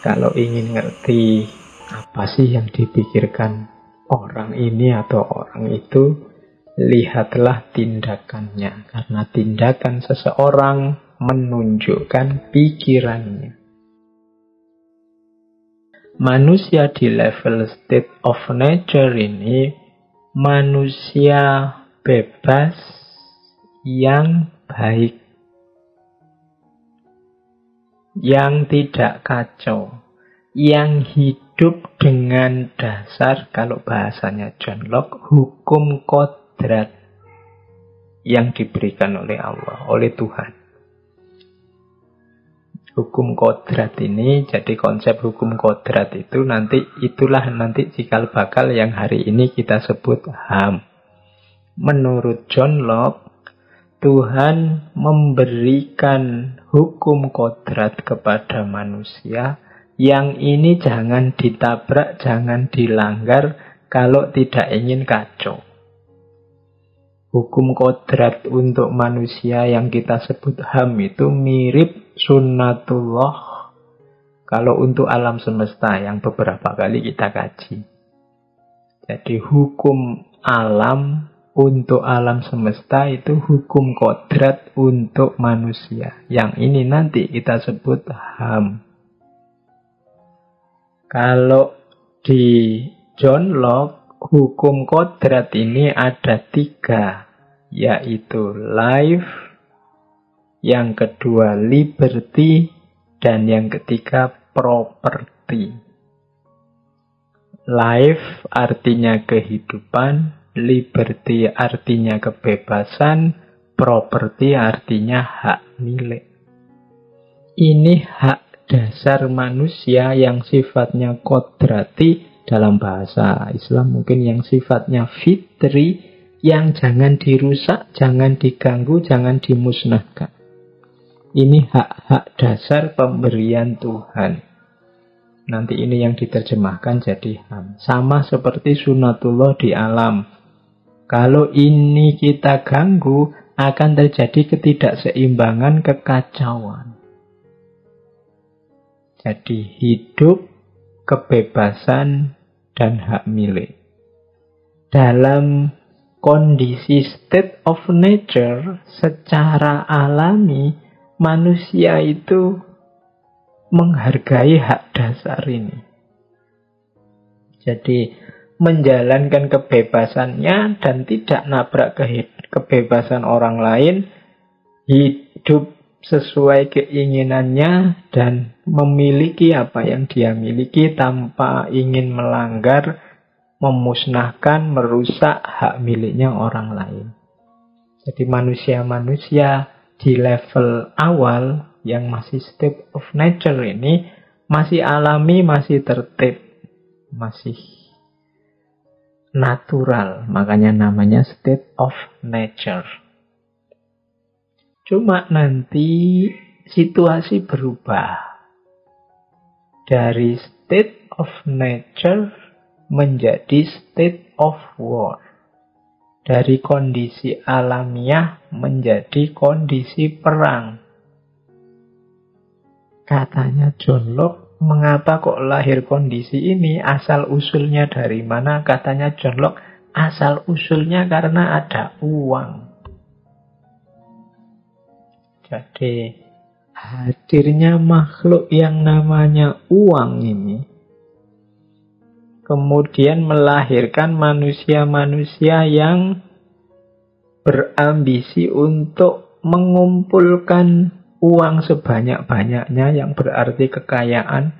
Kalau ingin ngerti apa sih yang dipikirkan orang ini atau orang itu, lihatlah tindakannya. Karena tindakan seseorang menunjukkan pikirannya. Manusia di level state of nature ini manusia bebas yang baik, yang tidak kacau, yang hidup dengan dasar, kalau bahasanya John Locke, hukum kodrat yang diberikan oleh Allah, oleh Tuhan. Hukum kodrat ini, jadi konsep hukum kodrat itu itulah nanti cikal bakal yang hari ini kita sebut HAM. Menurut John Locke, Tuhan memberikan hukum kodrat kepada manusia yang ini jangan ditabrak, jangan dilanggar kalau tidak ingin kacau. Hukum kodrat untuk manusia yang kita sebut HAM itu mirip sunnatullah kalau untuk alam semesta yang beberapa kali kita kaji. Jadi hukum alam untuk alam semesta itu hukum kodrat untuk manusia. Yang ini nanti kita sebut HAM. Kalau di John Locke, hukum kodrat ini ada 3, yaitu life, yang kedua liberty, dan yang ketiga property. Life artinya kehidupan, liberty artinya kebebasan, property artinya hak milik. Ini hak dasar manusia yang sifatnya kodrati, dalam bahasa Islam mungkin yang sifatnya fitri, yang jangan dirusak, jangan diganggu, jangan dimusnahkan. Ini hak-hak dasar pemberian Tuhan. Nanti ini yang diterjemahkan jadi HAM. Sama seperti sunatullah di alam. Kalau ini kita ganggu, akan terjadi ketidakseimbangan, kekacauan. Jadi hidup, kebebasan, dan hak milik. Dalam kondisi state of nature, secara alami, manusia itu menghargai hak dasar ini. Jadi menjalankan kebebasannya dan tidak nabrak kebebasan orang lain, hidup sesuai keinginannya dan memiliki apa yang dia miliki tanpa ingin melanggar, memusnahkan, merusak hak miliknya orang lain. Jadi manusia-manusia di level awal yang masih state of nature ini masih alami, masih tertib, masih natural. Makanya namanya state of nature. Cuma nanti situasi berubah. Dari state of nature menjadi state of war. Dari kondisi alamiah menjadi kondisi perang. Katanya John Locke, mengapa kok lahir kondisi ini? Asal usulnya dari mana? Katanya John Locke, asal usulnya karena ada uang. Jadi hadirnya makhluk yang namanya uang ini kemudian melahirkan manusia-manusia yang berambisi untuk mengumpulkan uang sebanyak-banyaknya, yang berarti kekayaan,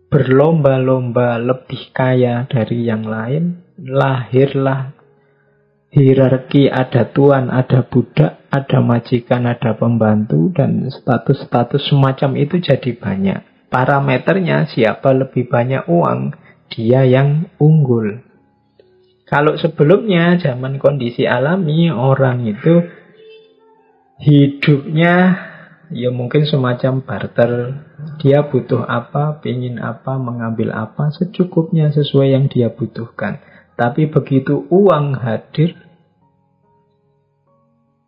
berlomba-lomba lebih kaya dari yang lain. Lahirlah hierarki, ada tuan, ada budak, ada majikan, ada pembantu, dan status-status semacam itu jadi banyak. Parameternya siapa lebih banyak uang, dia yang unggul. Kalau sebelumnya, zaman kondisi alami, orang itu hidupnya ya mungkin semacam barter. Dia butuh apa, pingin apa, mengambil apa, secukupnya sesuai yang dia butuhkan. Tapi begitu uang hadir,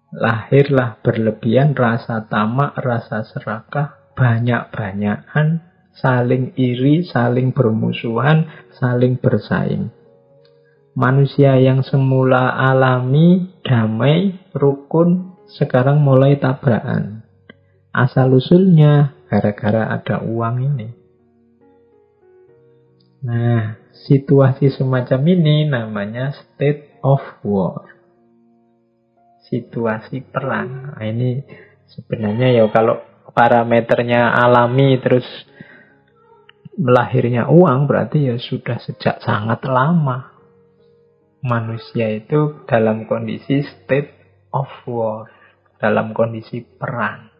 lahirlah berlebihan rasa tamak, rasa serakah, banyak-banyakan, saling iri, saling bermusuhan, saling bersaing. Manusia yang semula alami, damai, rukun, sekarang mulai tabrakan. Asal-usulnya gara-gara ada uang ini. Nah, situasi semacam ini namanya state of war. Situasi perang. Nah, ini sebenarnya ya kalau parameternya alami terus melahirnya uang, berarti ya sudah sejak sangat lama. Manusia itu dalam kondisi state of war, dalam kondisi perang.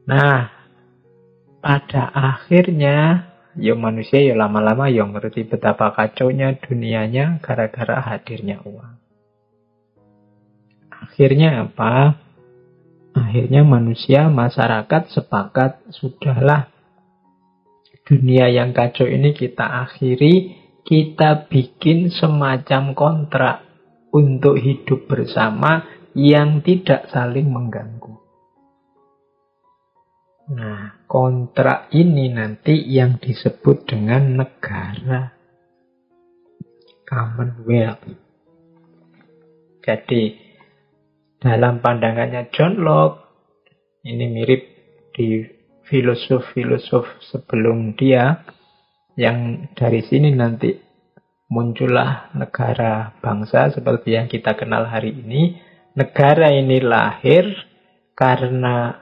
Nah, pada akhirnya ya manusia ya lama-lama ya ngerti betapa kacaunya dunianya gara-gara hadirnya uang. Akhirnya apa? Akhirnya manusia, masyarakat sepakat, sudahlah dunia yang kacau ini kita akhiri, kita bikin semacam kontrak untuk hidup bersama yang tidak saling mengganggu. Nah, kontrak ini nanti yang disebut dengan negara. Commonwealth. Jadi, dalam pandangannya John Locke, ini mirip di filosof-filosof sebelum dia, yang dari sini nanti muncullah negara bangsa seperti yang kita kenal hari ini. Negara ini lahir karena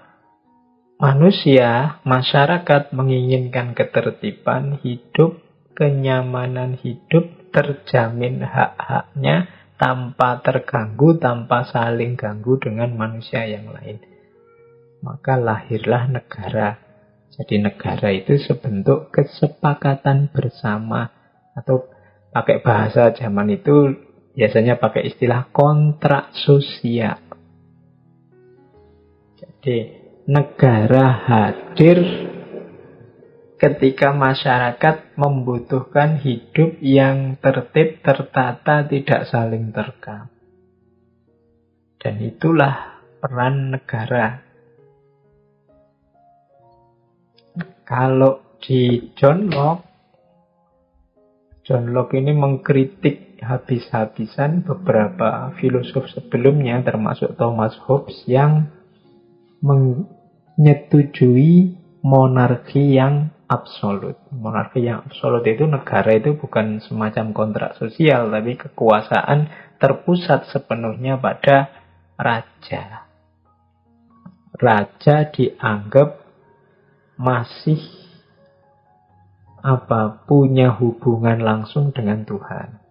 manusia, masyarakat menginginkan ketertiban hidup, kenyamanan hidup, terjamin hak-haknya, tanpa terganggu, tanpa saling ganggu dengan manusia yang lain. Maka lahirlah negara. Jadi negara itu sebentuk kesepakatan bersama, atau pakai bahasa zaman itu biasanya pakai istilah kontrak sosial. Jadi negara hadir ketika masyarakat membutuhkan hidup yang tertib, tertata, tidak saling terkam. Dan itulah peran negara. Kalau di John Locke ini mengkritik habis-habisan beberapa filosof sebelumnya, termasuk Thomas Hobbes, yang menyetujui monarki yang absolut. Monarki yang absolut itu, negara itu bukan semacam kontrak sosial, tapi kekuasaan terpusat sepenuhnya pada raja. Raja dianggap masih punya hubungan langsung dengan Tuhan.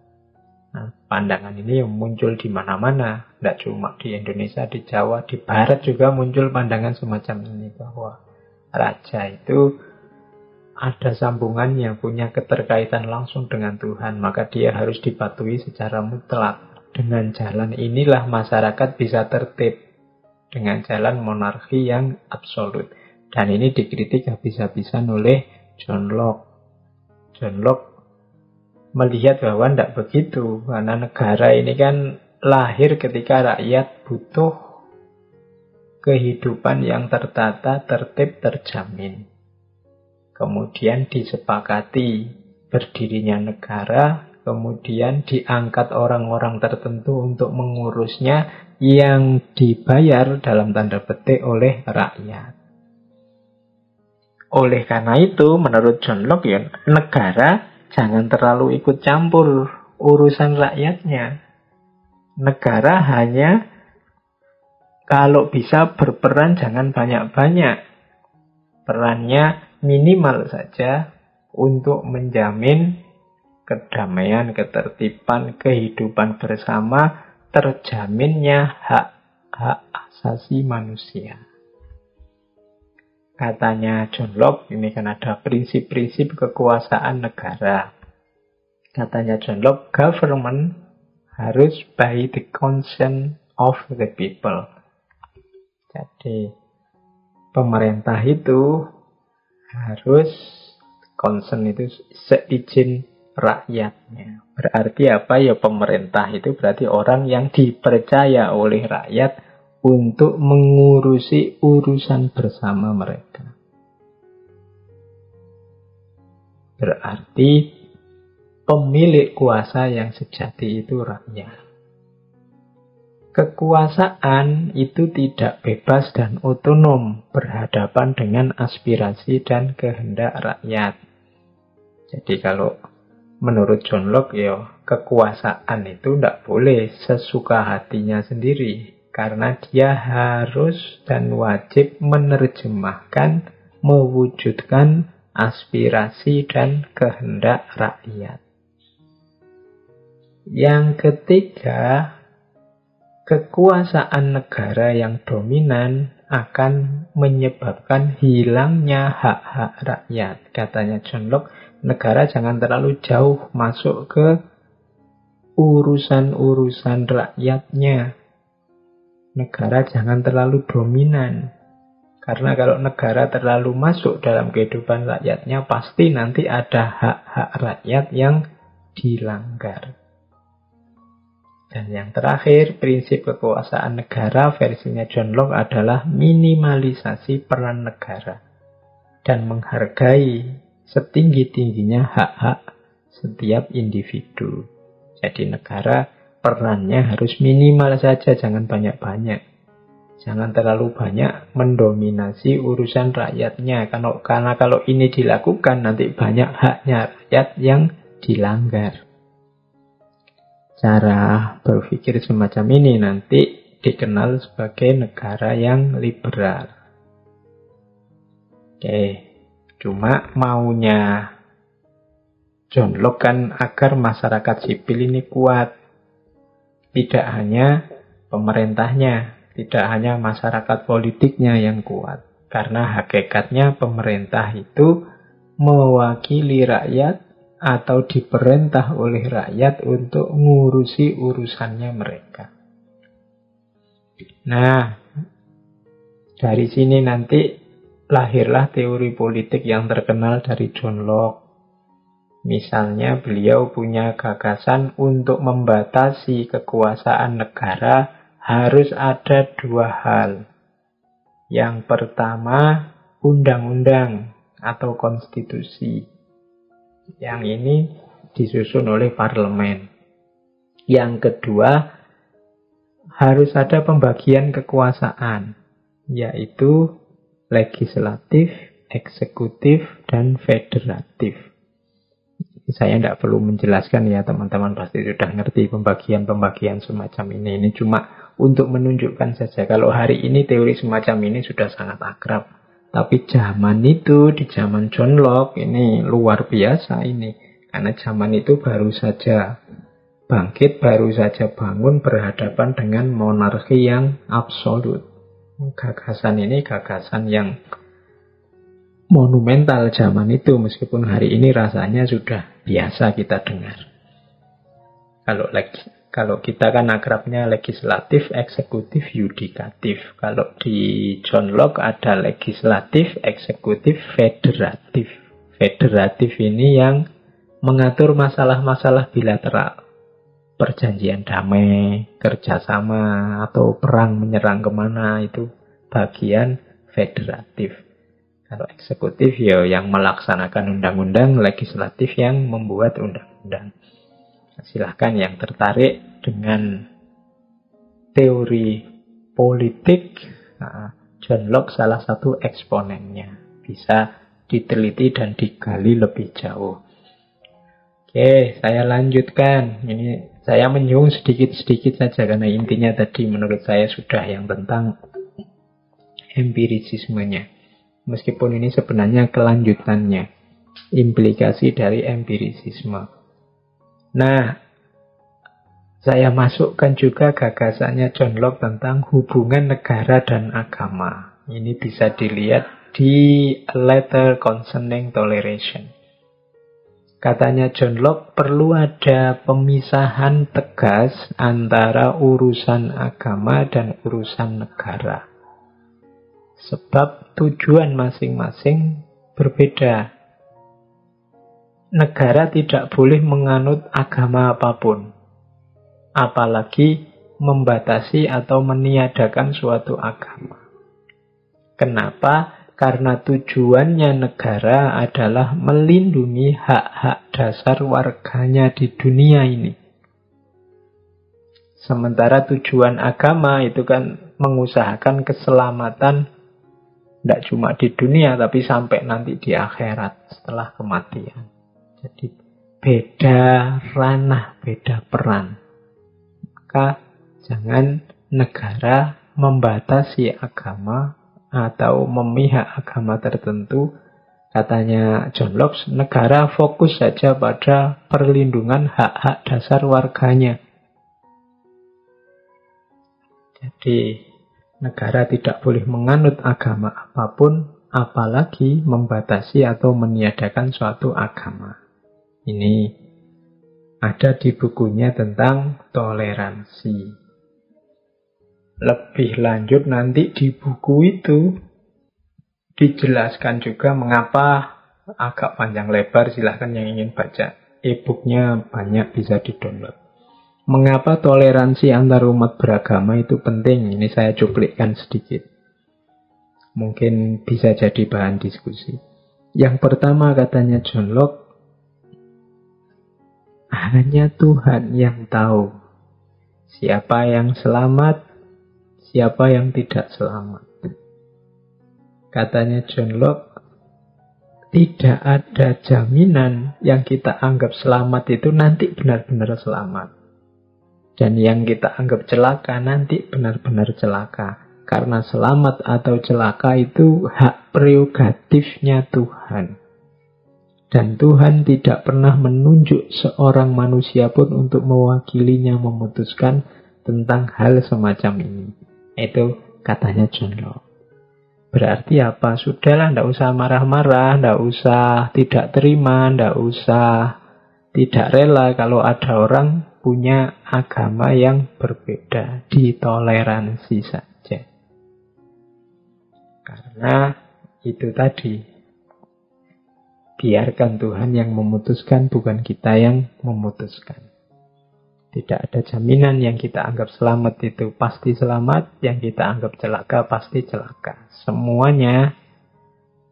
Nah, pandangan ini yang muncul di mana-mana, tidak cuma di Indonesia, di Jawa, di Barat juga muncul pandangan semacam ini, bahwa raja itu ada sambungannya, punya keterkaitan langsung dengan Tuhan, maka dia harus dipatuhi secara mutlak. Dengan jalan inilah masyarakat bisa tertib, dengan jalan monarki yang absolut. Dan ini dikritik habis-habisan oleh John Locke. John Locke melihat bahwa tidak begitu, karena negara ini kan lahir ketika rakyat butuh kehidupan yang tertata, tertib, terjamin. Kemudian disepakati berdirinya negara, kemudian diangkat orang-orang tertentu untuk mengurusnya yang dibayar dalam tanda petik oleh rakyat. Oleh karena itu, menurut John Locke, ya, negara jangan terlalu ikut campur urusan rakyatnya. Negara hanya kalau bisa berperan jangan banyak-banyak. Perannya minimal saja untuk menjamin kedamaian, ketertiban, kehidupan bersama, terjaminnya hak-hak asasi manusia. Katanya John Locke, ini kan ada prinsip-prinsip kekuasaan negara. Katanya John Locke, government harus by the consent of the people. Jadi, pemerintah itu harus consent, itu seizin rakyatnya. Berarti apa ya, pemerintah itu berarti orang yang dipercaya oleh rakyat untuk mengurusi urusan bersama mereka. Berarti pemilik kuasa yang sejati itu rakyat. Kekuasaan itu tidak bebas dan otonom berhadapan dengan aspirasi dan kehendak rakyat. Jadi kalau menurut John Locke, ya, kekuasaan itu tidak boleh sesuka hatinya sendiri. Karena dia harus dan wajib menerjemahkan, mewujudkan aspirasi dan kehendak rakyat. Yang ketiga, kekuasaan negara yang dominan akan menyebabkan hilangnya hak-hak rakyat. Katanya John Locke, negara jangan terlalu jauh masuk ke urusan-urusan rakyatnya. Negara jangan terlalu dominan. Karena kalau negara terlalu masuk dalam kehidupan rakyatnya, pasti nanti ada hak-hak rakyat yang dilanggar. Dan yang terakhir, prinsip kekuasaan negara versinya John Locke adalah minimalisasi peran negara dan menghargai setinggi-tingginya hak-hak setiap individu. Jadi negara perannya harus minimal saja, jangan banyak-banyak. Jangan terlalu banyak mendominasi urusan rakyatnya. Karena kalau ini dilakukan, nanti banyak haknya rakyat yang dilanggar. Cara berpikir semacam ini nanti dikenal sebagai negara yang liberal. Oke, cuma maunya John Locke kan agar masyarakat sipil ini kuat. Tidak hanya pemerintahnya, tidak hanya masyarakat politiknya yang kuat. Karena hakikatnya pemerintah itu mewakili rakyat atau diperintah oleh rakyat untuk ngurusi urusannya mereka. Nah, dari sini nanti lahirlah teori politik yang terkenal dari John Locke. Misalnya beliau punya gagasan untuk membatasi kekuasaan negara harus ada dua hal. Yang pertama, undang-undang atau konstitusi. Yang ini disusun oleh parlemen. Yang kedua, harus ada pembagian kekuasaan, yaitu legislatif, eksekutif, dan federatif. Saya tidak perlu menjelaskan ya, teman-teman pasti sudah ngerti pembagian-pembagian semacam ini. Ini cuma untuk menunjukkan saja. Kalau hari ini teori semacam ini sudah sangat akrab. Tapi zaman itu, di zaman John Locke, ini luar biasa ini. Karena zaman itu baru saja bangkit, baru saja bangun berhadapan dengan monarki yang absolut. Gagasan ini gagasan yang monumental zaman itu, meskipun hari ini rasanya sudah biasa kita dengar. Kalau kita kan akrabnya legislatif, eksekutif, yudikatif. Kalau di John Locke ada legislatif, eksekutif, federatif. Federatif ini yang mengatur masalah-masalah bilateral. Perjanjian damai, kerjasama, atau perang menyerang kemana, itu bagian federatif. Kalau eksekutif ya yang melaksanakan undang-undang, legislatif yang membuat undang-undang. Silahkan yang tertarik dengan teori politik, John Locke salah satu eksponennya. Bisa diteliti dan digali lebih jauh. Oke, saya lanjutkan. Ini saya menyinggung sedikit-sedikit saja karena intinya tadi menurut saya sudah yang tentang empirisismenya. Meskipun ini sebenarnya kelanjutannya, implikasi dari empirisisme. Nah, saya masukkan juga gagasannya John Locke tentang hubungan negara dan agama. Ini bisa dilihat di A Letter Concerning Toleration. Katanya John Locke, perlu ada pemisahan tegas antara urusan agama dan urusan negara. Sebab tujuan masing-masing berbeda. Negara tidak boleh menganut agama apapun, apalagi membatasi atau meniadakan suatu agama. Kenapa? Karena tujuannya negara adalah melindungi hak-hak dasar warganya di dunia ini. Sementara tujuan agama itu kan mengusahakan keselamatan tidak cuma di dunia, tapi sampai nanti di akhirat setelah kematian. Jadi beda ranah, beda peran. Maka jangan negara membatasi agama atau memihak agama tertentu. Katanya John Locke, negara fokus saja pada perlindungan hak-hak dasar warganya. Jadi negara tidak boleh menganut agama apapun, apalagi membatasi atau meniadakan suatu agama. Ini ada di bukunya tentang toleransi. Lebih lanjut nanti di buku itu dijelaskan juga mengapa, agak panjang lebar, silahkan yang ingin baca. E-booknya banyak, bisa di-download. Mengapa toleransi antar umat beragama itu penting? Ini saya cuplikkan sedikit. Mungkin bisa jadi bahan diskusi. Yang pertama katanya John Locke, hanya Tuhan yang tahu siapa yang selamat, siapa yang tidak selamat. Katanya John Locke, tidak ada jaminan yang kita anggap selamat itu nanti benar-benar selamat. Dan yang kita anggap celaka nanti benar-benar celaka. Karena selamat atau celaka itu hak prerogatifnya Tuhan. Dan Tuhan tidak pernah menunjuk seorang manusia pun untuk mewakilinya memutuskan tentang hal semacam ini. Itu katanya John Locke. Berarti apa? Sudahlah, tidak usah marah-marah, tidak usah tidak terima, tidak usah tidak rela kalau ada orang punya agama yang berbeda, ditoleransi saja. Karena itu tadi, biarkan Tuhan yang memutuskan, bukan kita yang memutuskan. Tidak ada jaminan yang kita anggap selamat itu pasti selamat, yang kita anggap celaka pasti celaka. Semuanya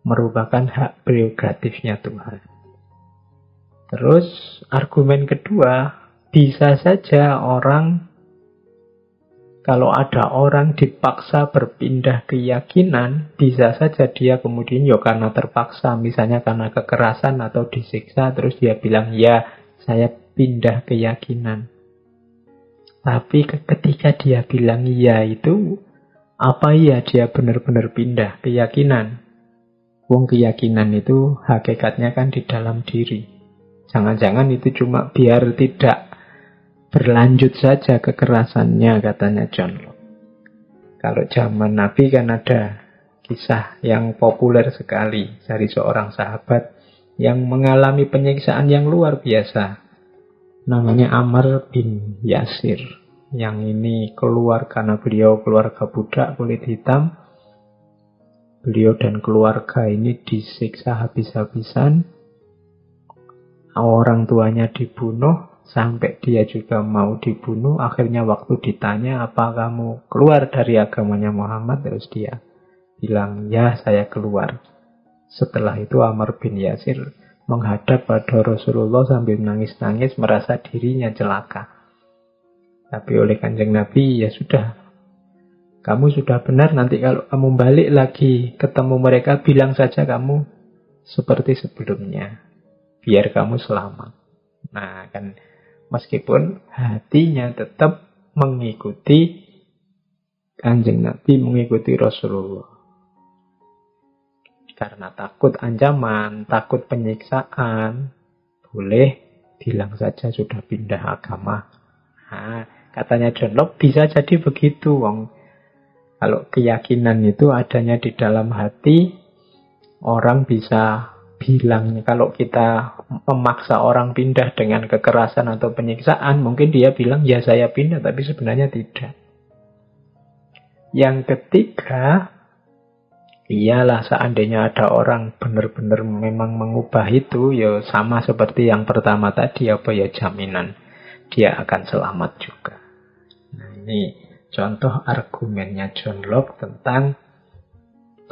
merupakan hak prerogatifnya Tuhan. Terus argumen kedua, bisa saja orang, kalau ada orang dipaksa berpindah keyakinan, bisa saja dia kemudian karena terpaksa, misalnya karena kekerasan atau disiksa, terus dia bilang, ya saya pindah keyakinan. Tapi ketika dia bilang iya itu, apa iya dia benar-benar pindah keyakinan? Wong keyakinan itu hakikatnya kan di dalam diri. Jangan-jangan itu cuma biar tidak berlanjut saja kekerasannya, katanya John Locke. Kalau zaman Nabi kan ada kisah yang populer sekali dari seorang sahabat yang mengalami penyiksaan yang luar biasa. Namanya Ammar bin Yasir. Yang ini keluar karena beliau keluarga budak kulit hitam. Beliau dan keluarga ini disiksa habis-habisan. Orang tuanya dibunuh. Sampai dia juga mau dibunuh. Akhirnya waktu ditanya, apa kamu keluar dari agamanya Muhammad? Terus dia bilang, ya saya keluar. Setelah itu Ammar bin Yasir menghadap pada Rasulullah sambil nangis-nangis, merasa dirinya celaka. Tapi oleh Kanjeng Nabi, ya sudah, kamu sudah benar, nanti kalau kamu balik lagi ketemu mereka, bilang saja kamu seperti sebelumnya, biar kamu selamat. Nah kan, meskipun hatinya tetap mengikuti Kanjeng Nabi, mengikuti Rasulullah. Karena takut ancaman, takut penyiksaan, boleh bilang saja sudah pindah agama. Nah, katanya John Locke, bisa jadi begitu, wong. Kalau keyakinan itu adanya di dalam hati, orang bisa bilang, kalau kita memaksa orang pindah dengan kekerasan atau penyiksaan, mungkin dia bilang, ya saya pindah, tapi sebenarnya tidak. Yang ketiga, iyalah seandainya ada orang benar-benar memang mengubah itu, ya sama seperti yang pertama tadi, apa ya jaminan dia akan selamat juga. Nah ini contoh argumennya John Locke tentang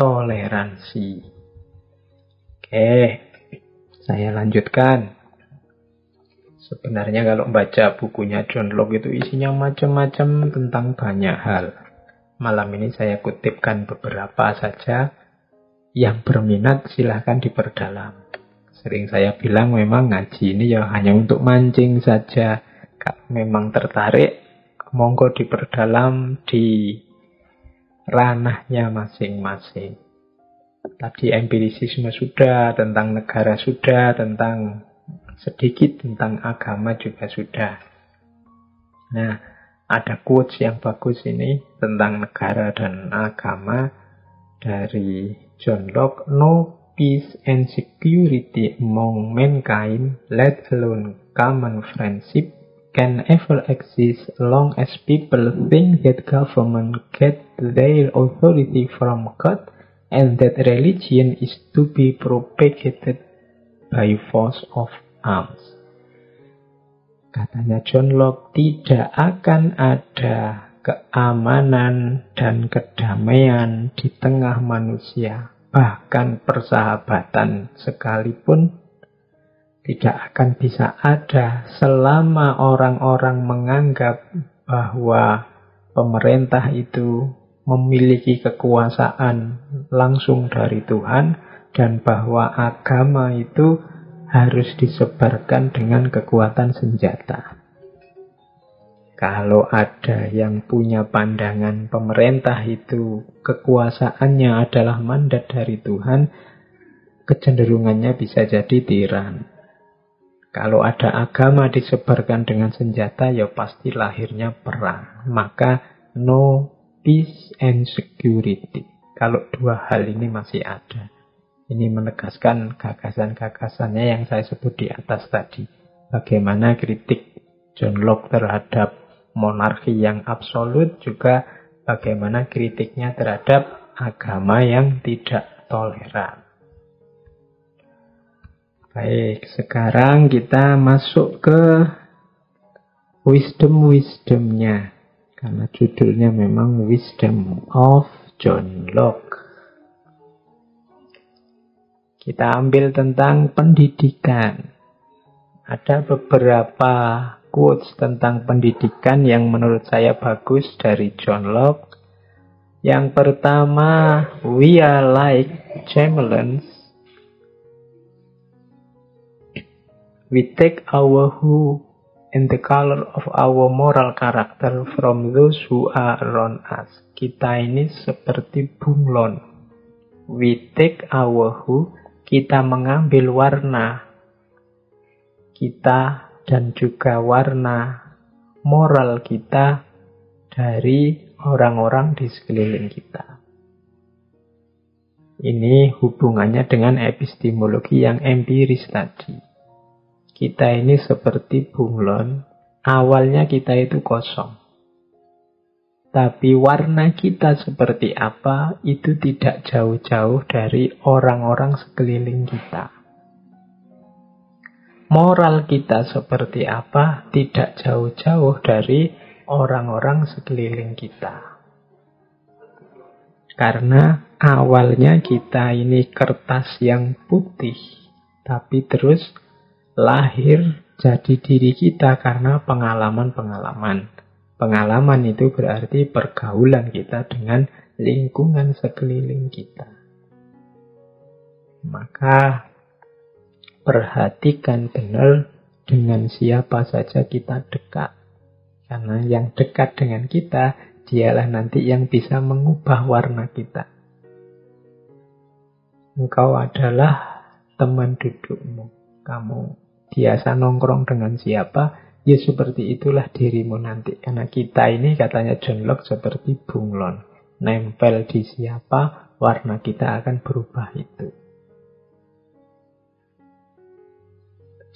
toleransi. Oke, saya lanjutkan. Sebenarnya kalau baca bukunya John Locke itu isinya macam-macam tentang banyak hal. Malam ini saya kutipkan beberapa saja. Yang berminat silahkan diperdalam. Sering saya bilang memang ngaji ini ya hanya untuk mancing saja. Kalau memang tertarik, monggo diperdalam di ranahnya masing-masing. Tadi empirisisme sudah, tentang negara sudah, tentang sedikit tentang agama juga sudah. Nah, ada quotes yang bagus ini tentang negara dan agama dari John Locke. No peace and security among mankind, let alone common friendship, can ever exist long as people think that government get their authority from God and that religion is to be propagated by force of arms. Katanya John Locke, tidak akan ada keamanan dan kedamaian di tengah manusia, bahkan persahabatan sekalipun tidak akan bisa ada selama orang-orang menganggap bahwa pemerintah itu memiliki kekuasaan langsung dari Tuhan dan bahwa agama itu harus disebarkan dengan kekuatan senjata. Kalau ada yang punya pandangan pemerintah itu kekuasaannya adalah mandat dari Tuhan, kecenderungannya bisa jadi tiran. Kalau ada agama disebarkan dengan senjata, ya pasti lahirnya perang. Maka no peace and security. Kalau dua hal ini masih ada. Ini menegaskan gagasan-gagasannya yang saya sebut di atas tadi. Bagaimana kritik John Locke terhadap monarki yang absolut, juga bagaimana kritiknya terhadap agama yang tidak toleran. Baik, sekarang kita masuk ke wisdom-wisdomnya. Karena judulnya memang Wisdom of John Locke. Kita ambil tentang pendidikan. Ada beberapa quotes tentang pendidikan yang menurut saya bagus dari John Locke. Yang pertama, we are like chameleons. We take our hue and the color of our moral character from those who are around us. Kita ini seperti bunglon. We take our hue, kita mengambil warna kita dan juga warna moral kita dari orang-orang di sekeliling kita. Ini hubungannya dengan epistemologi yang empiris tadi. Kita ini seperti bunglon, awalnya kita itu kosong. Tapi warna kita seperti apa, itu tidak jauh-jauh dari orang-orang sekeliling kita. Moral kita seperti apa, tidak jauh-jauh dari orang-orang sekeliling kita. Karena awalnya kita ini kertas yang putih, tapi terus lahir jadi diri kita karena pengalaman-pengalaman. Pengalaman itu berarti pergaulan kita dengan lingkungan sekeliling kita. Maka perhatikan benar dengan siapa saja kita dekat. Karena yang dekat dengan kita, dialah nanti yang bisa mengubah warna kita. Engkau adalah teman dudukmu. Kamu biasa nongkrong dengan siapa, ya seperti itulah dirimu nanti. Karena kita ini, katanya John Locke, seperti bunglon. Nempel di siapa, warna kita akan berubah itu.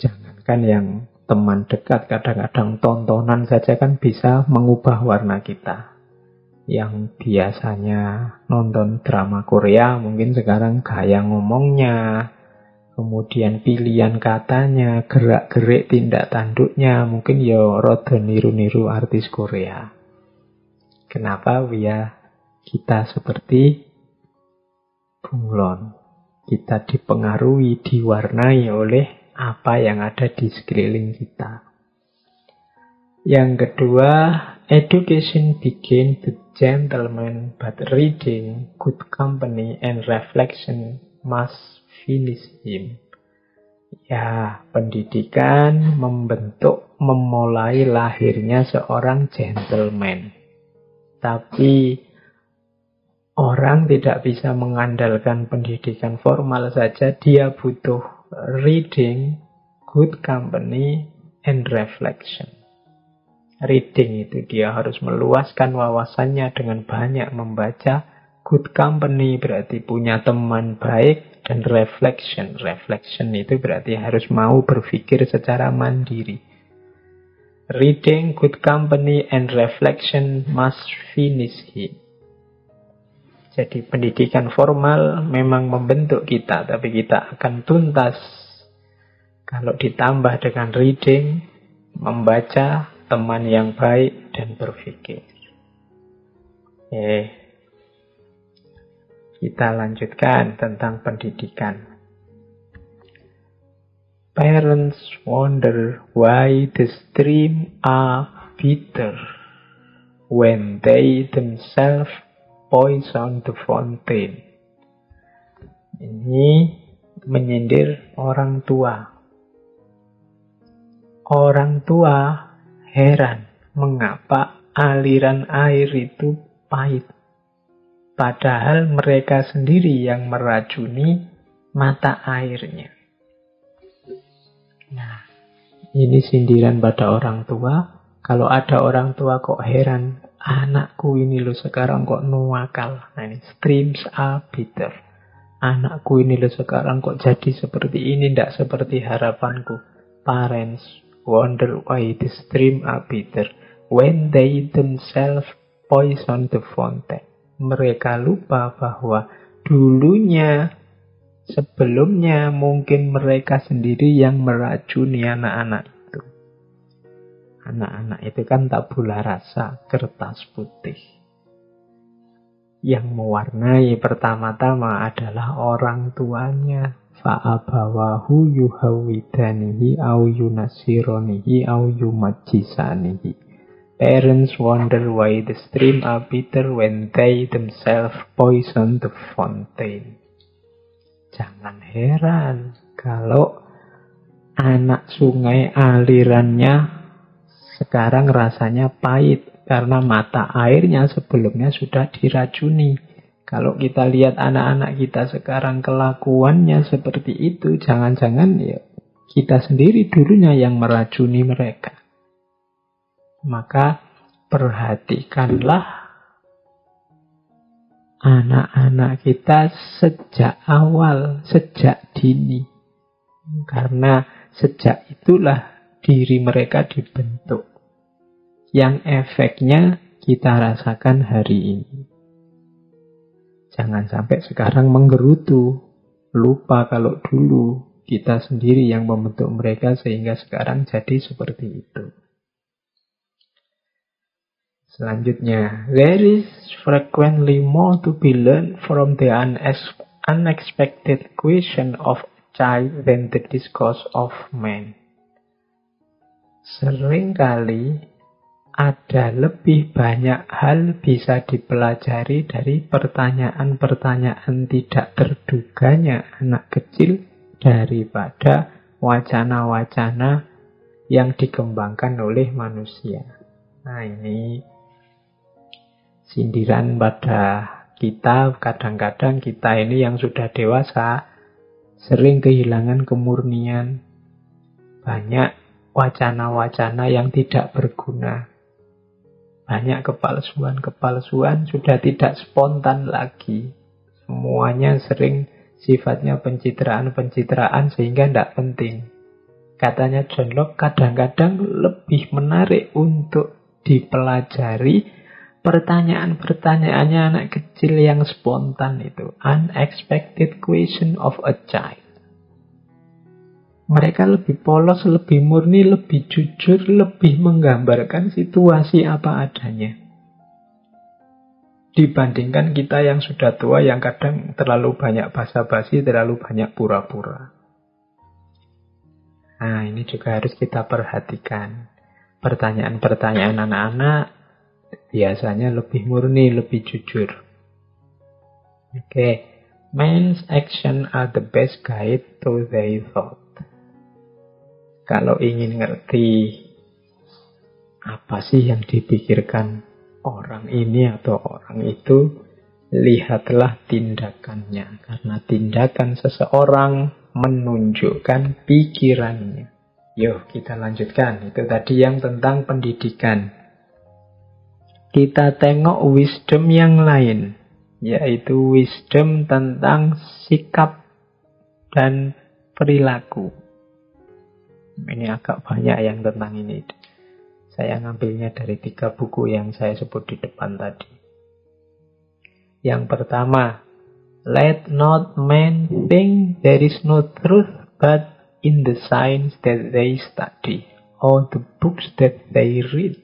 Jangankan yang teman dekat, kadang-kadang tontonan saja kan bisa mengubah warna kita. Yang biasanya nonton drama Korea, mungkin sekarang gaya ngomongnya, kemudian pilihan katanya, gerak-gerik tindak tanduknya, mungkin ya rada niru-niru artis Korea. Kenapa? Ya kita seperti bunglon. Kita dipengaruhi, diwarnai oleh apa yang ada di sekeliling kita. Yang kedua, education begins with gentlemen, but reading, good company, and reflection must finish him. Ya, pendidikan membentuk, memulai lahirnya seorang gentleman. Tapi orang tidak bisa mengandalkan pendidikan formal saja. Dia butuh reading, good company, and reflection. Reading itu dia harus meluaskan wawasannya dengan banyak membaca. Good company berarti punya teman baik. Dan reflection. Reflection itu berarti harus mau berpikir secara mandiri. Reading, good company, and reflection must finish him. Jadi pendidikan formal memang membentuk kita, tapi kita akan tuntas kalau ditambah dengan reading, membaca, teman yang baik, dan berpikir. Kita lanjutkan tentang pendidikan. Parents wonder why the streams are bitter when they themselves poison the fountain. Ini menyindir orang tua. Orang tua heran mengapa aliran air itu pahit. Padahal mereka sendiri yang meracuni mata airnya. Nah, ini sindiran pada orang tua. Kalau ada orang tua kok heran, anakku ini loh sekarang kok nuakal. Nah ini, streams are bitter. Anakku ini loh sekarang kok jadi seperti ini, tidak seperti harapanku. Parents wonder why the stream are bitter when they themselves poison the fountain. Mereka lupa bahwa dulunya, sebelumnya mungkin mereka sendiri yang meracuni anak-anak itu. Anak-anak itu kan tabula rasa, kertas putih. Yang mewarnai pertama-tama adalah orang tuanya. Fa'abawahu yuhawidanihi au yunasironihi au yumajisanihi. Parents wonder why the streams are bitter when they themselves poison the fountain. Jangan heran kalau anak sungai alirannya sekarang rasanya pahit karena mata airnya sebelumnya sudah diracuni. Kalau kita lihat anak-anak kita sekarang kelakuannya seperti itu, jangan-jangan ya kita sendiri dulunya yang meracuni mereka. Maka perhatikanlah anak-anak kita sejak awal, sejak dini. Karena sejak itulah diri mereka dibentuk. Yang efeknya kita rasakan hari ini. Jangan sampai sekarang menggerutu. Lupa kalau dulu kita sendiri yang membentuk mereka sehingga sekarang jadi seperti itu. Selanjutnya, there is frequently more to be learned from the unexpected question of a child than the discourse of man. Seringkali ada lebih banyak hal bisa dipelajari dari pertanyaan-pertanyaan tidak terduganya anak kecil daripada wacana-wacana yang dikembangkan oleh manusia. Nah ini sindiran pada kita, kadang-kadang kita ini yang sudah dewasa sering kehilangan kemurnian. Banyak wacana-wacana yang tidak berguna. Banyak kepalsuan-kepalsuan sudah tidak spontan lagi. Semuanya sering sifatnya pencitraan-pencitraan sehingga tidak penting. Katanya John Locke, kadang-kadang lebih menarik untuk dipelajari pertanyaan-pertanyaannya anak kecil yang spontan itu. Unexpected question of a child. Mereka lebih polos, lebih murni, lebih jujur, lebih menggambarkan situasi apa adanya. Dibandingkan kita yang sudah tua, yang kadang terlalu banyak basa-basi, terlalu banyak pura-pura. Nah, ini juga harus kita perhatikan. Pertanyaan-pertanyaan anak-anak biasanya lebih murni, lebih jujur. Oke. Men's action are the best guide to their thought. Kalau ingin ngerti apa sih yang dipikirkan orang ini atau orang itu, lihatlah tindakannya. Karena tindakan seseorang menunjukkan pikirannya. Yuk kita lanjutkan. Itu tadi yang tentang pendidikan. Kita tengok wisdom yang lain, yaitu wisdom tentang sikap dan perilaku. Ini agak banyak yang tentang ini. Saya ngambilnya dari 3 buku yang saya sebut di depan tadi. Yang pertama, let not men think there is no truth but in the science that they study or the books that they read.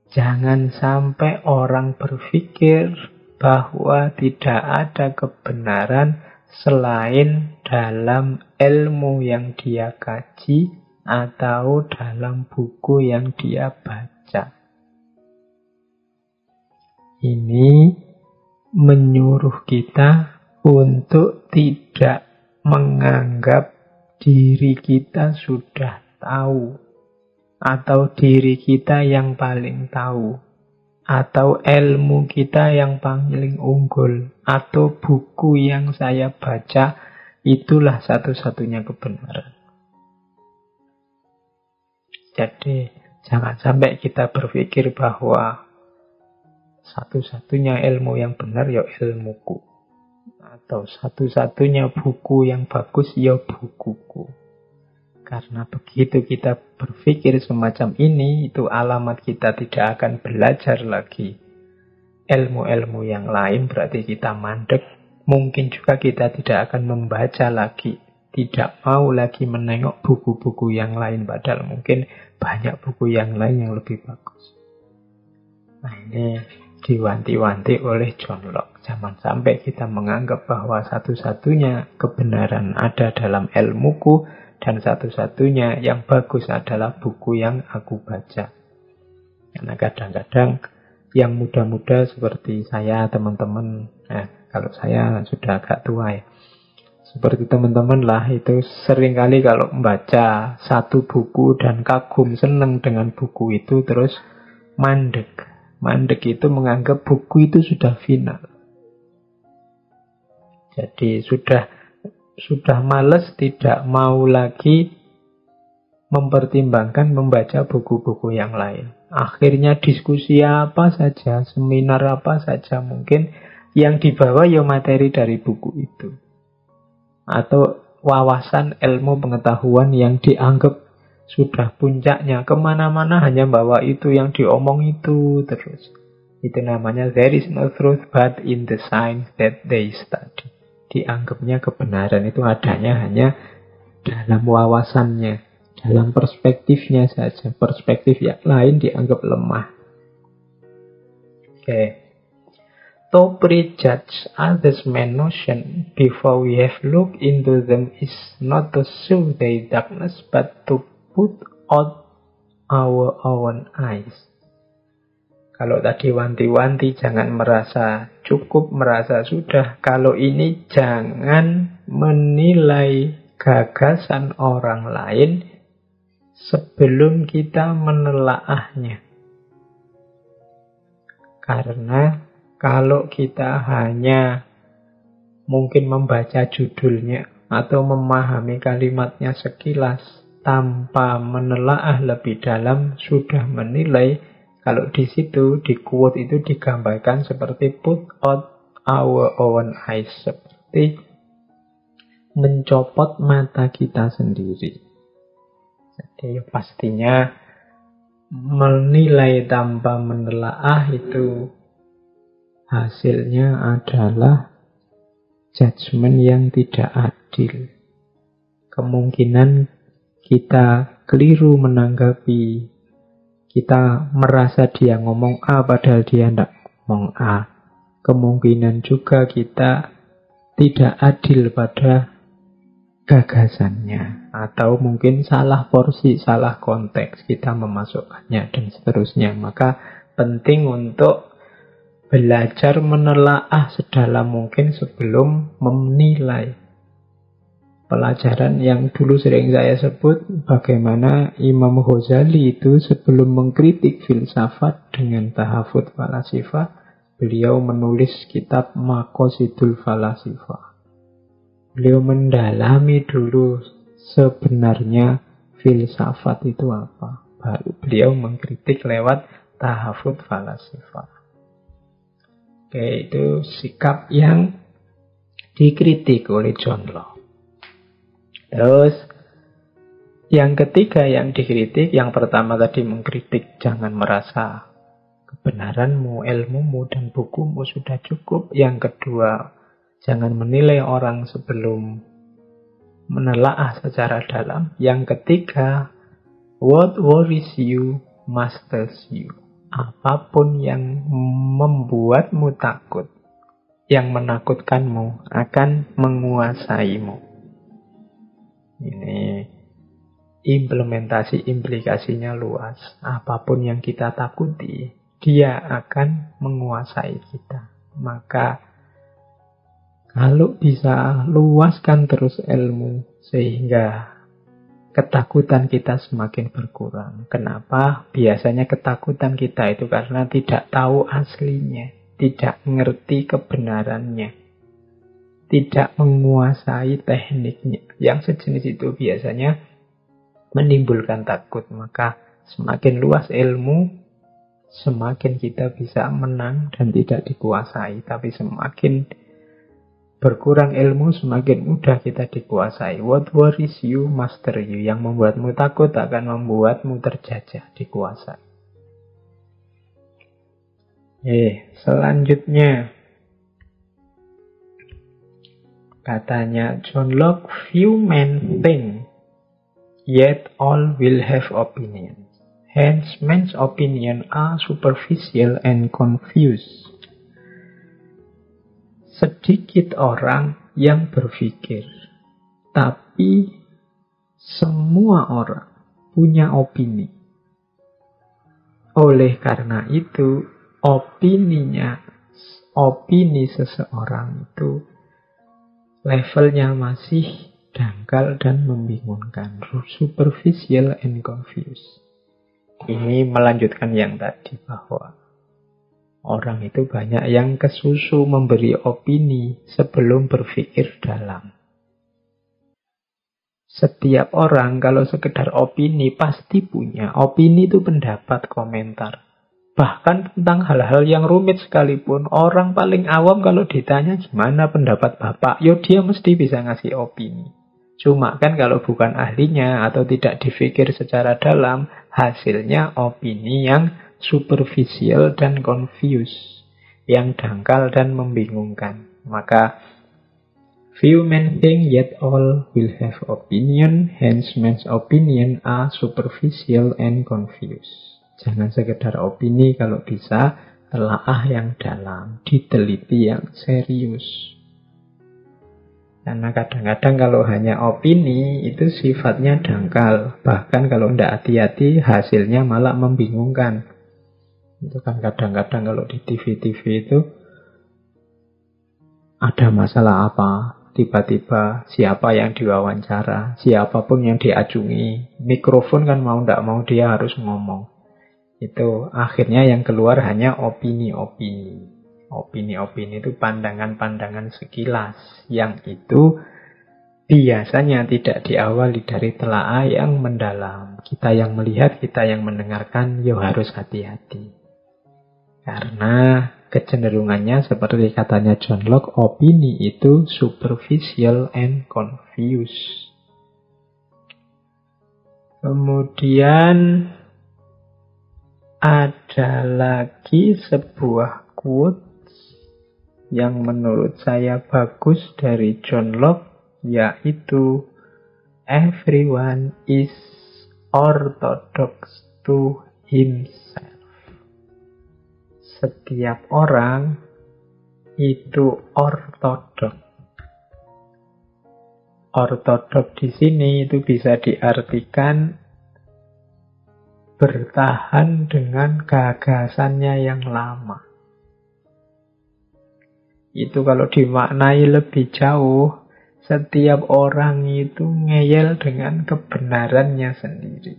Jangan sampai orang berpikir bahwa tidak ada kebenaran selain dalam ilmu yang dia kaji atau dalam buku yang dia baca. Ini menyuruh kita untuk tidak menganggap diri kita sudah tahu, atau diri kita yang paling tahu, atau ilmu kita yang paling unggul, atau buku yang saya baca itulah satu-satunya kebenaran. Jadi jangan sampai kita berpikir bahwa satu-satunya ilmu yang benar ya ilmuku, atau satu-satunya buku yang bagus ya bukuku. Karena begitu kita berpikir semacam ini, itu alamat kita tidak akan belajar lagi ilmu-ilmu yang lain, berarti kita mandek. Mungkin juga kita tidak akan membaca lagi, tidak mau lagi menengok buku-buku yang lain, padahal mungkin banyak buku yang lain yang lebih bagus. Nah, ini diwanti-wanti oleh John Locke. Jangan sampai kita menganggap bahwa satu-satunya kebenaran ada dalam ilmuku, dan satu-satunya yang bagus adalah buku yang aku baca. Karena kadang-kadang yang muda-muda seperti saya, teman-teman, kalau saya sudah agak tua ya, seperti teman-teman lah, itu seringkali kalau membaca satu buku dan kagum, senang dengan buku itu, terus mandek. Mandek itu menganggap buku itu sudah final. Jadi sudah males, tidak mau lagi mempertimbangkan membaca buku-buku yang lain. Akhirnya diskusi apa saja, seminar apa saja, mungkin yang dibawa ya materi dari buku itu. Atau wawasan ilmu pengetahuan yang dianggap sudah puncaknya. Kemana-mana hanya bawa itu, yang diomong itu terus. Itu namanya there is no truth but in the science that they study. Dianggapnya kebenaran itu adanya hanya dalam wawasannya, dalam perspektifnya saja. Perspektif yang lain dianggap lemah. Oke. To prejudge others' notion before we have looked into them is not to show their darkness, but to put out our own eyes. Kalau tadi wanti-wanti jangan merasa cukup, merasa sudah. Kalau ini jangan menilai gagasan orang lain sebelum kita menelaahnya. Karena kalau kita hanya mungkin membaca judulnya atau memahami kalimatnya sekilas tanpa menelaah lebih dalam, sudah menilai, kalau di situ, di quote itu digambarkan seperti put out our own eyes, seperti mencopot mata kita sendiri. Jadi pastinya menilai tanpa menelaah itu hasilnya adalah judgement yang tidak adil. Kemungkinan kita keliru menanggapi, kita merasa dia ngomong A padahal dia tidak ngomong A. Kemungkinan juga kita tidak adil pada gagasannya, atau mungkin salah porsi, salah konteks kita memasukkannya, dan seterusnya. Maka penting untuk belajar menelaah sedalam mungkin sebelum menilai. Pelajaran yang dulu sering saya sebut, bagaimana Imam Ghazali itu sebelum mengkritik filsafat dengan tahafut falasifah, beliau menulis kitab Maqasidul Falasifah. Beliau mendalami dulu sebenarnya filsafat itu apa. Baru beliau mengkritik lewat tahafut falasifah. Oke, itu sikap yang dikritik oleh John Locke. Terus yang ketiga yang dikritik, yang pertama tadi mengkritik jangan merasa kebenaranmu, ilmumu, dan bukumu sudah cukup. Yang kedua, jangan menilai orang sebelum menelaah secara dalam. Yang ketiga, what worries you masters you. Apapun yang membuatmu takut, yang menakutkanmu akan menguasaimu. Ini implementasi implikasinya luas. Apapun yang kita takuti, dia akan menguasai kita. Maka kalau bisa luaskan terus ilmu sehingga ketakutan kita semakin berkurang. Kenapa? Biasanya ketakutan kita itu karena tidak tahu aslinya, tidak mengerti kebenarannya, tidak menguasai tekniknya. Yang sejenis itu biasanya menimbulkan takut. Maka semakin luas ilmu, semakin kita bisa menang dan tidak dikuasai. Tapi semakin berkurang ilmu, semakin mudah kita dikuasai. What worries you, master you. Yang membuatmu takut akan membuatmu terjajah, dikuasai. Selanjutnya, katanya John Locke, few men think, yet all will have opinions. Hence, men's opinion are superficial and confused. Sedikit orang yang berpikir, tapi semua orang punya opini. Oleh karena itu, opini seseorang itu levelnya masih dangkal dan membingungkan. Superficial and confused. Ini melanjutkan yang tadi bahwa orang itu banyak yang kesusu memberi opini sebelum berpikir dalam. Setiap orang kalau sekedar opini pasti punya. Opini itu pendapat, komentar. Bahkan tentang hal-hal yang rumit sekalipun, orang paling awam kalau ditanya gimana pendapat Bapak, dia mesti bisa ngasih opini. Cuma kan kalau bukan ahlinya atau tidak dipikir secara dalam, hasilnya opini yang superficial dan confused, yang dangkal dan membingungkan. Maka few men think, yet all will have opinion. Hence men's opinion are superficial and confused. Jangan sekedar opini, kalau bisa telaah yang dalam, diteliti yang serius. Karena kadang-kadang kalau hanya opini itu sifatnya dangkal. Bahkan kalau tidak hati-hati hasilnya malah membingungkan. Itu kan kadang-kadang kalau di TV-TV itu ada masalah apa, tiba-tiba siapa yang diwawancara, siapapun yang diacungi, mikrofon kan mau tidak mau dia harus ngomong. Itu akhirnya yang keluar hanya opini-opini. Opini-opini itu pandangan-pandangan sekilas, yang itu biasanya tidak diawali dari telaah yang mendalam. Kita yang melihat, kita yang mendengarkan, harus hati-hati. Karena kecenderungannya seperti katanya John Locke, opini itu superficial and confused. Kemudian ada lagi sebuah quote yang menurut saya bagus dari John Locke, yaitu everyone is orthodox to himself. Setiap orang itu ortodok. Ortodok di sini itu bisa diartikan bertahan dengan gagasannya yang lama. Itu kalau dimaknai lebih jauh, setiap orang itu ngeyel dengan kebenarannya sendiri.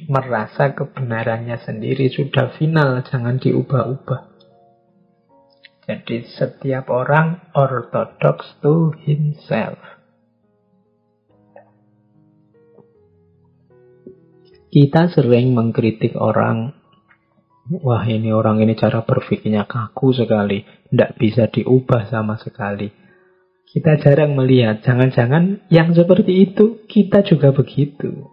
Merasa kebenarannya sendiri sudah final, jangan diubah-ubah. Jadi setiap orang orthodox to himself. Kita sering mengkritik orang, wah ini orang ini cara berpikirnya kaku sekali, tidak bisa diubah sama sekali. Kita jarang melihat, jangan-jangan yang seperti itu kita juga begitu.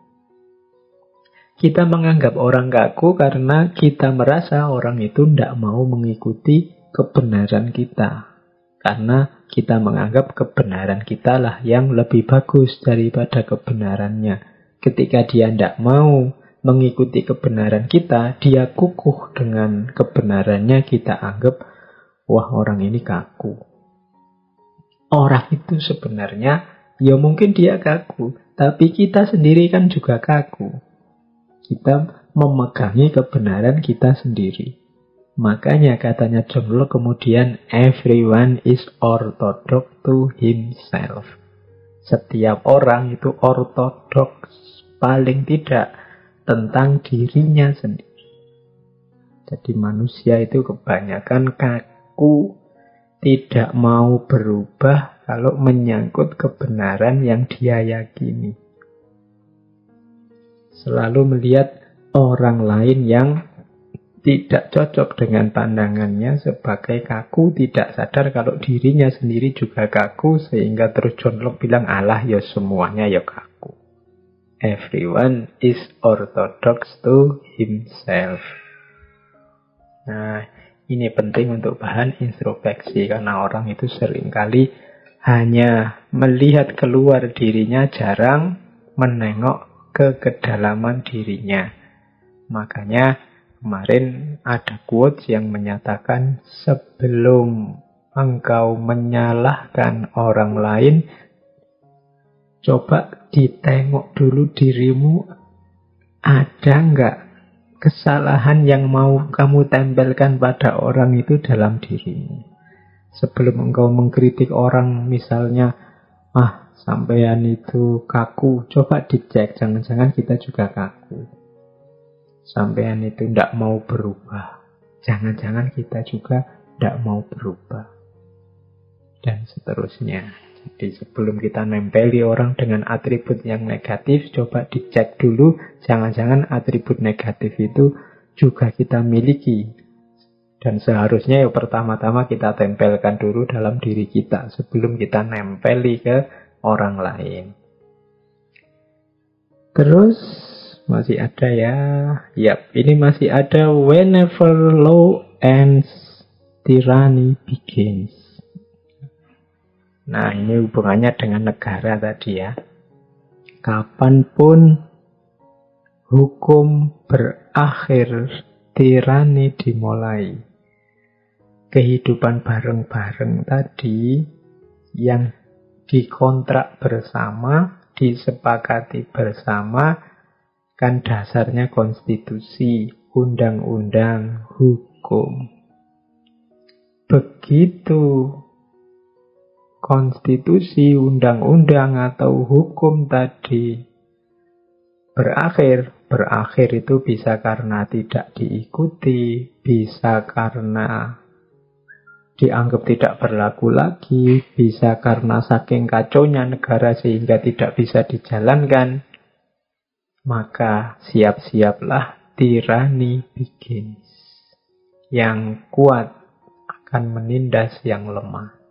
Kita menganggap orang kaku karena kita merasa orang itu tidak mau mengikuti kebenaran kita. Karena kita menganggap kebenaran kita lah yang lebih bagus daripada kebenarannya. Ketika dia tidak mau mengikuti kebenaran kita, dia kukuh dengan kebenarannya, kita anggap, wah orang ini kaku. Orang itu sebenarnya, ya mungkin dia kaku, tapi kita sendiri kan juga kaku. Kita memegangi kebenaran kita sendiri. Makanya katanya John Locke kemudian, everyone is orthodox to himself. Setiap orang itu ortodoks, paling tidak tentang dirinya sendiri. Jadi manusia itu kebanyakan kaku, tidak mau berubah kalau menyangkut kebenaran yang dia yakini. Selalu melihat orang lain yang tidak cocok dengan pandangannya sebagai kaku, tidak sadar kalau dirinya sendiri juga kaku, sehingga terus John Locke bilang, alah ya semuanya ya kaku. Everyone is orthodox to himself. Nah, ini penting untuk bahan introspeksi, karena orang itu seringkali hanya melihat keluar dirinya, jarang menengok ke kedalaman dirinya. Makanya kemarin ada quotes yang menyatakan, sebelum engkau menyalahkan orang lain, coba ditengok dulu dirimu, ada nggak kesalahan yang mau kamu tempelkan pada orang itu dalam dirimu. Sebelum engkau mengkritik orang, misalnya, sampean itu kaku, coba dicek, jangan-jangan kita juga kaku. Sampean itu tidak mau berubah, jangan-jangan kita juga tidak mau berubah. Dan seterusnya. Jadi sebelum kita nempeli orang dengan atribut yang negatif, coba dicek dulu, jangan-jangan atribut negatif itu juga kita miliki. Dan seharusnya pertama-tama kita tempelkan dulu dalam diri kita sebelum kita nempeli ke orang lain. Terus masih ada ya. Yap, ini masih ada. Whenever law ends, tyranny begins. Nah, ini hubungannya dengan negara tadi ya. Kapanpun hukum berakhir, tirani dimulai. Kehidupan bareng-bareng tadi yang dikontrak bersama, disepakati bersama, kan dasarnya konstitusi, undang-undang, hukum. Begitu konstitusi, undang-undang, atau hukum tadi berakhir itu bisa karena tidak diikuti, bisa karena dianggap tidak berlaku lagi, bisa karena saking kacaunya negara sehingga tidak bisa dijalankan. Maka siap-siaplah tirani begins. Yang kuat akan menindas yang lemah.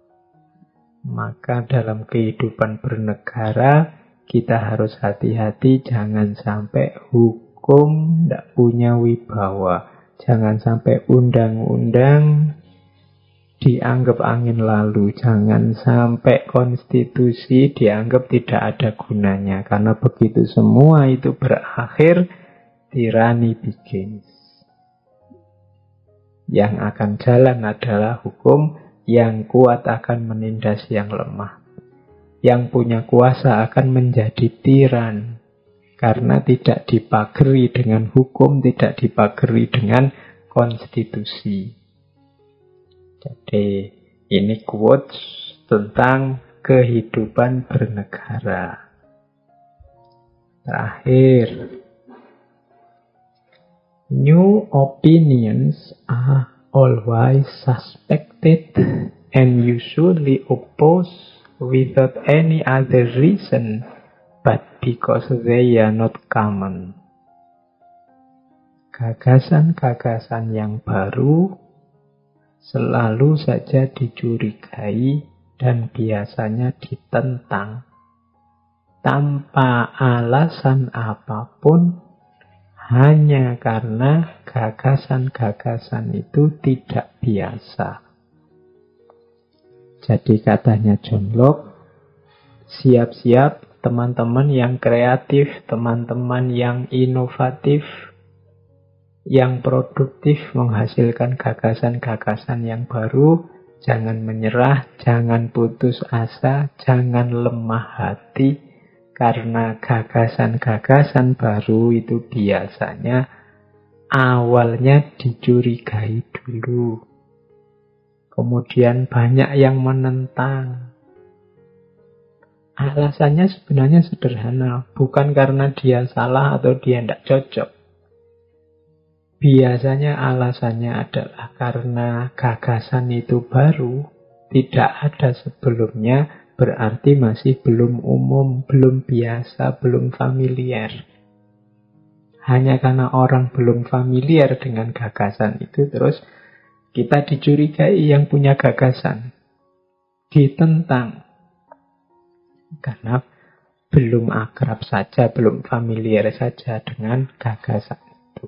Maka dalam kehidupan bernegara, kita harus hati-hati, jangan sampai hukum tidak punya wibawa. Jangan sampai undang-undang dianggap angin lalu. Jangan sampai konstitusi dianggap tidak ada gunanya. Karena begitu semua itu berakhir, tirani begins. Yang akan jalan adalah hukum, yang kuat akan menindas yang lemah. Yang punya kuasa akan menjadi tiran, karena tidak dipagari dengan hukum, tidak dipagari dengan konstitusi. Jadi ini quotes tentang kehidupan bernegara. Terakhir, new opinions are always suspected and usually opposed without any other reason but because they are not common. Gagasan-gagasan yang baru selalu saja dicurigai dan biasanya ditentang tanpa alasan apapun, hanya karena gagasan-gagasan itu tidak biasa. Jadi katanya John Locke, siap-siap teman-teman yang kreatif, teman-teman yang inovatif, yang produktif menghasilkan gagasan-gagasan yang baru. Jangan menyerah, jangan putus asa, jangan lemah hati, karena gagasan-gagasan baru itu biasanya awalnya dicurigai dulu. Kemudian banyak yang menentang. Alasannya sebenarnya sederhana, bukan karena dia salah atau dia tidak cocok. Biasanya alasannya adalah karena gagasan itu baru, tidak ada sebelumnya, berarti masih belum umum, belum biasa, belum familiar. Hanya karena orang belum familiar dengan gagasan itu, terus kita dicurigai yang punya gagasan, ditentang. Karena belum akrab saja, belum familiar saja dengan gagasan itu.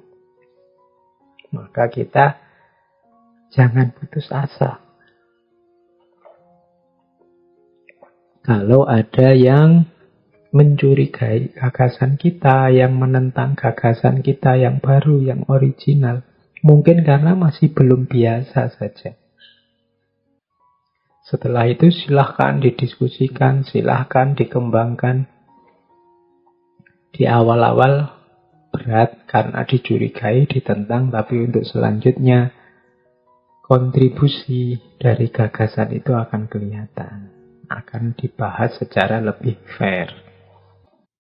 Maka kita jangan putus asa. Kalau ada yang mencurigai gagasan kita, yang menentang gagasan kita yang baru, yang original, mungkin karena masih belum biasa saja. Setelah itu silahkan didiskusikan, silahkan dikembangkan. Di awal-awal berat karena dicurigai, ditentang, tapi untuk selanjutnya kontribusi dari gagasan itu akan kelihatan, akan dibahas secara lebih fair.